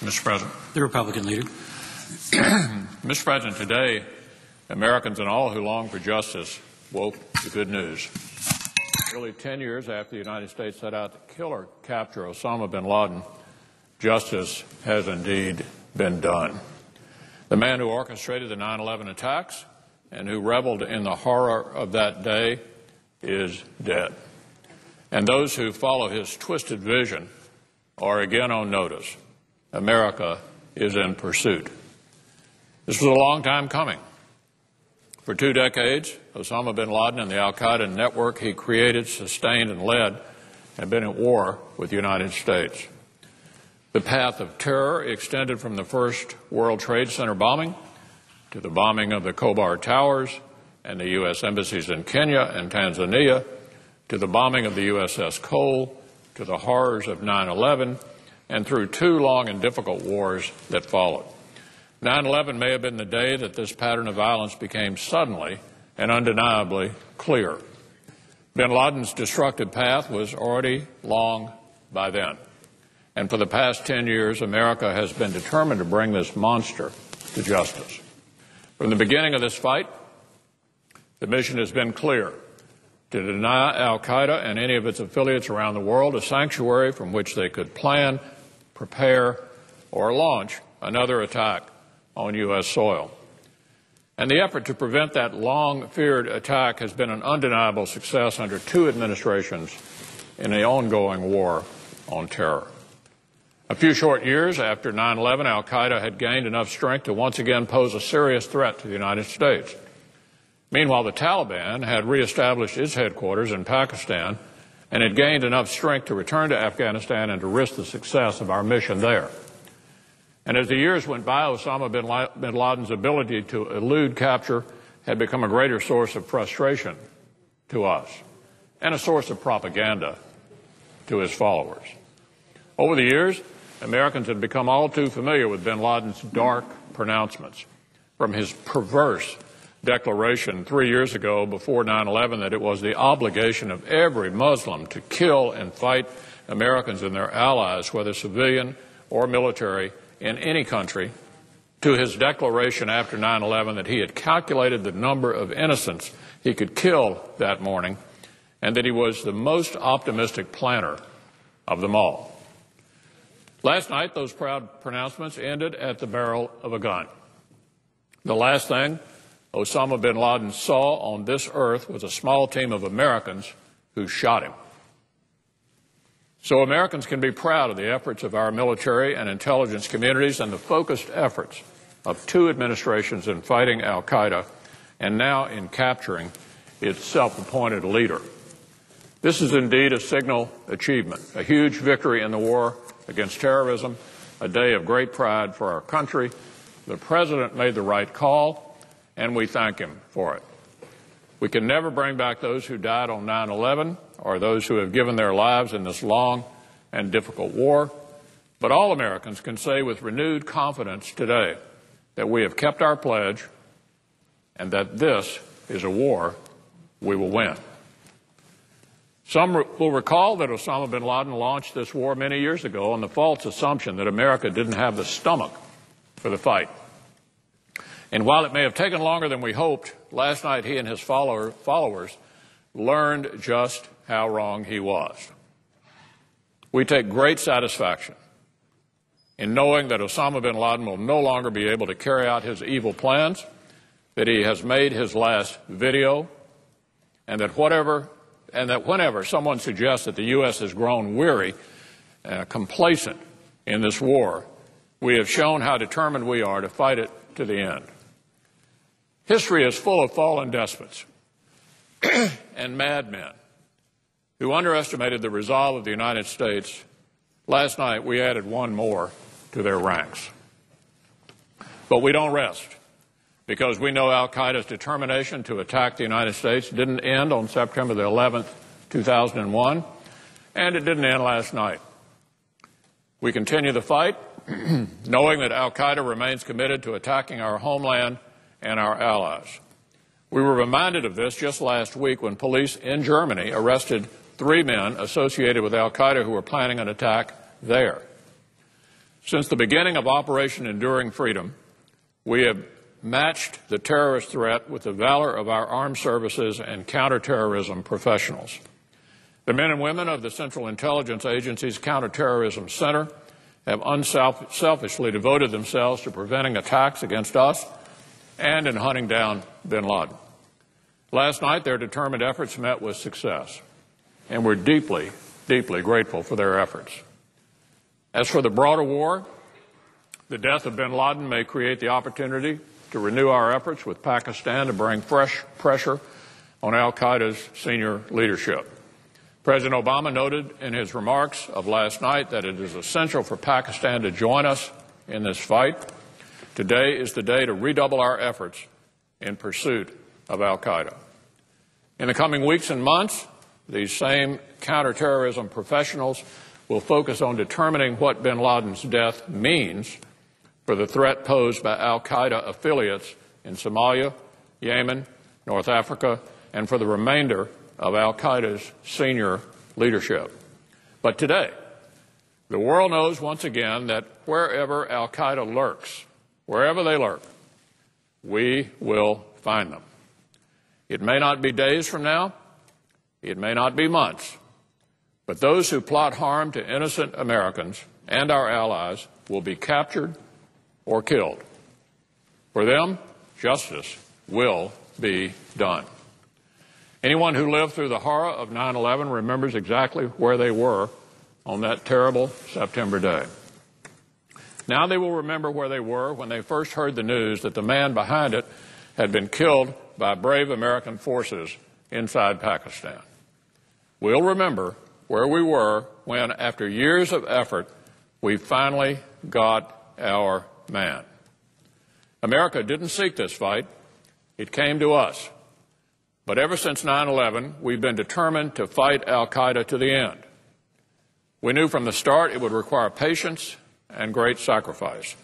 Mr. President. The Republican leader. Mr. President, today, Americans and all who long for justice woke to good news. Nearly 10 years after the United States set out to kill or capture Osama bin Laden, justice has indeed been done. The man who orchestrated the 9/11 attacks and who reveled in the horror of that day is dead. And those who follow his twisted vision are again on notice. America is in pursuit. This was a long time coming. For 2 decades, Osama bin Laden and the al-Qaeda network he created, sustained, and led have been at war with the United States. The path of terror extended from the first World Trade Center bombing to the bombing of the Khobar Towers and the U.S. embassies in Kenya and Tanzania, to the bombing of the USS Cole, to the horrors of 9/11, and through 2 long and difficult wars that followed. 9/11 may have been the day that this pattern of violence became suddenly and undeniably clear. Bin Laden's destructive path was already long by then. And for the past 10 years, America has been determined to bring this monster to justice. From the beginning of this fight, the mission has been clear: to deny al-Qaeda and any of its affiliates around the world a sanctuary from which they could plan, prepare, or launch another attack on U.S. soil. And the effort to prevent that long-feared attack has been an undeniable success under 2 administrations in the ongoing war on terror. A few short years after 9/11, al-Qaeda had gained enough strength to once again pose a serious threat to the United States. Meanwhile, the Taliban had reestablished its headquarters in Pakistan and had gained enough strength to return to Afghanistan and to risk the success of our mission there. And as the years went by, Osama bin Laden's ability to elude capture had become a greater source of frustration to us and a source of propaganda to his followers. Over the years, Americans had become all too familiar with bin Laden's dark pronouncements, from his perverse declaration 3 years ago before 9/11 that it was the obligation of every Muslim to kill and fight Americans and their allies, whether civilian or military, in any country, to his declaration after 9/11 that he had calculated the number of innocents he could kill that morning and that he was the most optimistic planner of them all. Last night, those proud pronouncements ended at the barrel of a gun. The last thing Osama bin Laden saw on this earth was a small team of Americans who shot him. So Americans can be proud of the efforts of our military and intelligence communities and the focused efforts of 2 administrations in fighting al-Qaeda and now in capturing its self-appointed leader. This is indeed a signal achievement, a huge victory in the war against terrorism, a day of great pride for our country. The President made the right call, and we thank him for it. We can never bring back those who died on 9/11 or those who have given their lives in this long and difficult war, but all Americans can say with renewed confidence today that we have kept our pledge and that this is a war we will win. Some will recall that Osama bin Laden launched this war many years ago on the false assumption that America didn't have the stomach for the fight. And while it may have taken longer than we hoped, last night he and his followers learned just how wrong he was. We take great satisfaction in knowing that Osama bin Laden will no longer be able to carry out his evil plans, that he has made his last video, and that whenever someone suggests that the U.S. has grown weary and complacent in this war, we have shown how determined we are to fight it to the end. History is full of fallen despots and madmen who underestimated the resolve of the United States. Last night, we added 1 more to their ranks. But we don't rest, because we know al-Qaeda's determination to attack the United States didn't end on September the 11th, 2001, and it didn't end last night. We continue the fight, knowing that al-Qaeda remains committed to attacking our homeland and our allies. We were reminded of this just last week when police in Germany arrested 3 men associated with al-Qaeda who were planning an attack there. Since the beginning of Operation Enduring Freedom, we have matched the terrorist threat with the valor of our armed services and counterterrorism professionals. The men and women of the Central Intelligence Agency's Counterterrorism Center have unselfishly devoted themselves to preventing attacks against us and in hunting down bin Laden. Last night, their determined efforts met with success, and we're deeply, deeply grateful for their efforts. As for the broader war, the death of bin Laden may create the opportunity to renew our efforts with Pakistan to bring fresh pressure on al-Qaeda's senior leadership. President Obama noted in his remarks of last night that it is essential for Pakistan to join us in this fight. Today is the day to redouble our efforts in pursuit of al-Qaeda. In the coming weeks and months, these same counterterrorism professionals will focus on determining what bin Laden's death means for the threat posed by al-Qaeda affiliates in Somalia, Yemen, North Africa, and for the remainder of al-Qaeda's senior leadership. But today, the world knows once again that wherever al-Qaeda lurks, wherever they lurk, we will find them. It may not be days from now, it may not be months, but those who plot harm to innocent Americans and our allies will be captured or killed. For them, justice will be done. Anyone who lived through the horror of 9/11 remembers exactly where they were on that terrible September day. Now they will remember where they were when they first heard the news that the man behind it had been killed by brave American forces inside Pakistan. We'll remember where we were when, after years of effort, we finally got our man. America didn't seek this fight. It came to us. But ever since 9/11, we've been determined to fight al-Qaeda to the end. We knew from the start it would require patience and great sacrifice,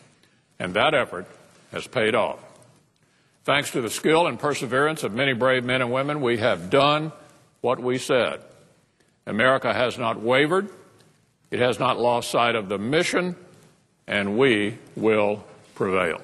and that effort has paid off. Thanks to the skill and perseverance of many brave men and women, we have done what we said. America has not wavered, it has not lost sight of the mission, and we will prevail.